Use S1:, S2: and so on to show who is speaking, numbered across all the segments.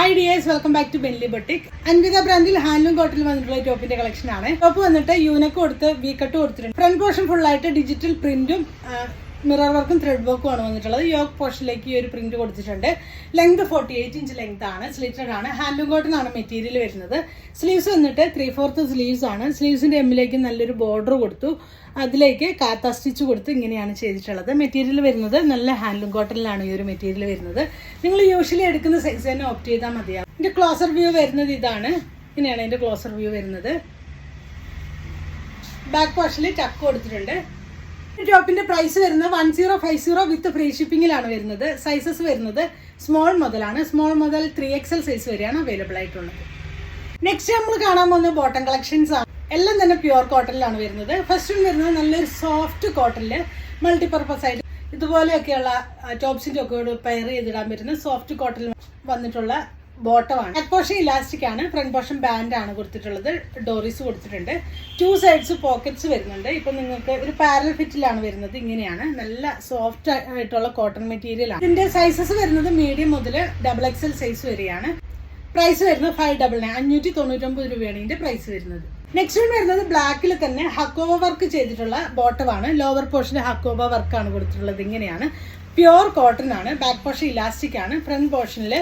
S1: Hi dears, welcome back to ബെൻലി boutique. Anvitha ബ്രാൻഡിൽ handloom കോട്ടിൽ വന്നിട്ടുള്ള ടോപ്പിന്റെ കളക്ഷൻ ആണ്. ടോപ്പ് വന്നിട്ട് യൂനക്ക് കൊടുത്ത് വി കട്ട് കൊടുത്തിട്ടുണ്ട്. ഫ്രണ്ട് പോർഷൻ ഫുൾ ആയിട്ട് ഡിജിറ്റൽ പ്രിന്റും മിറർ വർക്കും ത്രെഡ് വർക്കും ആണ് വന്നിട്ടുള്ളത്. യോക്ക് പോർഷനിലേക്ക് ഈ ഒരു പ്രിന്റ് കൊടുത്തിട്ടുണ്ട്. ലെങ്ത് 48 ഇഞ്ച് ലെങ്ത് ആണ്. സ്ലിറ്റഡ് ആണ്. ഹാൻഡ്ലൂം കോട്ടൺ ആണ് മെറ്റീരിയൽ വരുന്നത്. സ്ലീവ്സ് വന്നിട്ട് 3/4 സ്ലീവ്സ് ആണ്. സ്ലീവ്സിന്റെ എമ്മിലേക്ക് നല്ലൊരു ബോർഡർ കൊടുത്തു. അതിലേക്ക് കാത്ത സ്റ്റിച്ച് കൊടുത്ത് ഇങ്ങനെയാണ് ചെയ്തിട്ടുള്ളത്. മെറ്റീരിയൽ വരുന്നത് നല്ല ഹാൻഡ്ലൂം കോട്ടണിലാണ് ഈ ഒരു മെറ്റീരിയൽ വരുന്നത്. നിങ്ങൾ യൂഷ്വലി എടുക്കുന്ന സൈസ് തന്നെ ഓപ്റ്റ് ചെയ്താൽ മതിയാവും. ഇതിന്റെ ക്ലോസർ വ്യൂ വരുന്നത് ഇതാണ്. ഇങ്ങനെയാണ് ഇതിന്റെ ക്ലോസർ വ്യൂ വരുന്നത്. ബാക്ക് പോർഷനിൽ ചക്ക് കൊടുത്തിട്ടുണ്ട്. ടോപ്പിന്റെ പ്രൈസ് വരുന്നത് 1050 വിത്ത് ഫ്രീ ഷിപ്പിംഗിലാണ് വരുന്നത്. സൈസസ് വരുന്നത് സ്മോൾ മുതലാണ്. സ്മോൾ മുതൽ 3XL സൈസ് വരെയാണ് അവൈലബിൾ ആയിട്ടുള്ളത്. നെക്സ്റ്റ് നമ്മൾ കാണാൻ പോകുന്ന ബോട്ടം കളക്ഷൻസ് ആണ്. എല്ലാം തന്നെ പ്യുവർ കോട്ടണിലാണ് വരുന്നത്. ഫസ്റ്റ് വരുന്നത് നല്ലൊരു സോഫ്റ്റ് കോട്ടണില് മൾട്ടിപർപ്പസ് ആയിട്ട് ഇതുപോലെയൊക്കെയുള്ള ടോപ്സിന്റെ ഒക്കെ പെയർ ചെയ്തിടാൻ പറ്റുന്ന സോഫ്റ്റ് കോട്ടണിൽ വന്നിട്ടുള്ള ബോട്ടമാണ്. ബാക്ക് പോർഷൻ ഇലാസ്റ്റിക് ആണ്. ഫ്രണ്ട് പോർഷൻ ബാൻഡ് ആണ് കൊടുത്തിട്ടുള്ളത്. ഡോറീസ് കൊടുത്തിട്ടുണ്ട്. 2 സൈഡ്സ് പോക്കറ്റ്സ് വരുന്നുണ്ട്. ഇപ്പൊ നിങ്ങൾക്ക് ഒരു പാരൽ ഫിറ്റിലാണ് വരുന്നത്. ഇങ്ങനെയാണ് നല്ല സോഫ്റ്റ് ആയിട്ടുള്ള കോട്ടൺ മെറ്റീരിയൽ ആണ്. ഇതിന്റെ സൈസസ് വരുന്നത് മീഡിയം മുതൽ XXL സൈസ് വരെയാണ്. പ്രൈസ് വരുന്നത് 599 രൂപയാണ് ഇതിന്റെ പ്രൈസ് വരുന്നത്. നെക്സ്റ്റ് വരുന്നത് ബ്ലാക്കിൽ തന്നെ ഹക്കോബ വർക്ക് ചെയ്തിട്ടുള്ള ബോട്ടമാണ്. ലോവർ പോർഷന് ഹക്കോബ വർക്കാണ് കൊടുത്തിട്ടുള്ളത്. ഇങ്ങനെയാണ് പ്യുവർ കോട്ടൺ ആണ്. ബാക്ക് പോർഷൻ ഇലാസ്റ്റിക് ആണ്. ഫ്രണ്ട് പോർഷനിൽ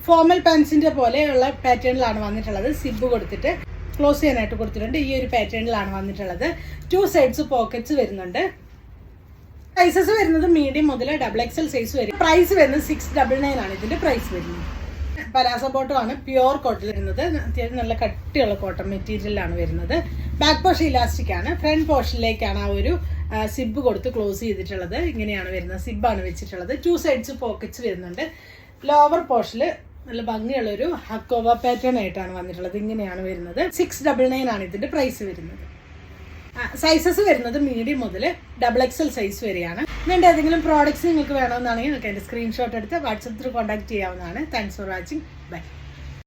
S1: ഫോർമൽ പാൻസിന്റെ പോലെയുള്ള പാറ്റേണിലാണ് വന്നിട്ടുള്ളത്. സിബ് കൊടുത്തിട്ട് ക്ലോസ് ചെയ്യാനായിട്ട് കൊടുത്തിട്ടുണ്ട്. ഈ ഒരു പാറ്റേണിലാണ് വന്നിട്ടുള്ളത്. 2 സൈഡ്സ് പോക്കറ്റ്സ് വരുന്നുണ്ട്. സൈസസ് വരുന്നത് മീഡിയം മുതൽ XXL സൈസ് വരെ. പ്രൈസ് വരുന്നത് 699 ആണ് ഇതിന്റെ പ്രൈസ് വരുന്നത്. പലാസ ബോട്ടം ആണ്. പ്യുവർ കോട്ടൺ വരുന്നത്. അത്യാവശ്യം നല്ല കട്ടിയുള്ള കോട്ടൺ മെറ്റീരിയലാണ് വരുന്നത്. ബാക്ക് പോർഷൻ ഇലാസ്റ്റിക് ആണ്. ഫ്രണ്ട് പോർഷനിലേക്കാണ് ആ ഒരു സിബ് കൊടുത്ത് ക്ലോസ് ചെയ്തിട്ടുള്ളത്. ഇങ്ങനെയാണ് വരുന്നത്. സിബാണ് വെച്ചിട്ടുള്ളത്. 2 സൈഡ്സ് പോക്കറ്റ്സ് വരുന്നുണ്ട്. ലോവർ പോർഷനിൽ നല്ല ഭംഗിയുള്ള ഒരു ഹക്കോബ പാറ്റേൺ ആയിട്ടാണ് വന്നിട്ടുള്ളത്. ഇങ്ങനെയാണ് വരുന്നത്. 699 ആണ് ഇതിന്റെ പ്രൈസ് വരുന്നത്. സൈസസ് വരുന്നത് മീഡിയം മുതൽ XXL സൈസ് വരെയാണ്. ഇതിന്റെ ഏതെങ്കിലും പ്രോഡക്ട്സ് നിങ്ങൾക്ക് വേണമെന്നാണെങ്കിൽ നിങ്ങൾക്ക് അതിന്റെ സ്ക്രീൻഷോട്ട് എടുത്ത് വാട്സപ്പിൽ കോൺടാക്ട് ചെയ്യാവുന്നതാണ്. Thanks for watching. ബൈ.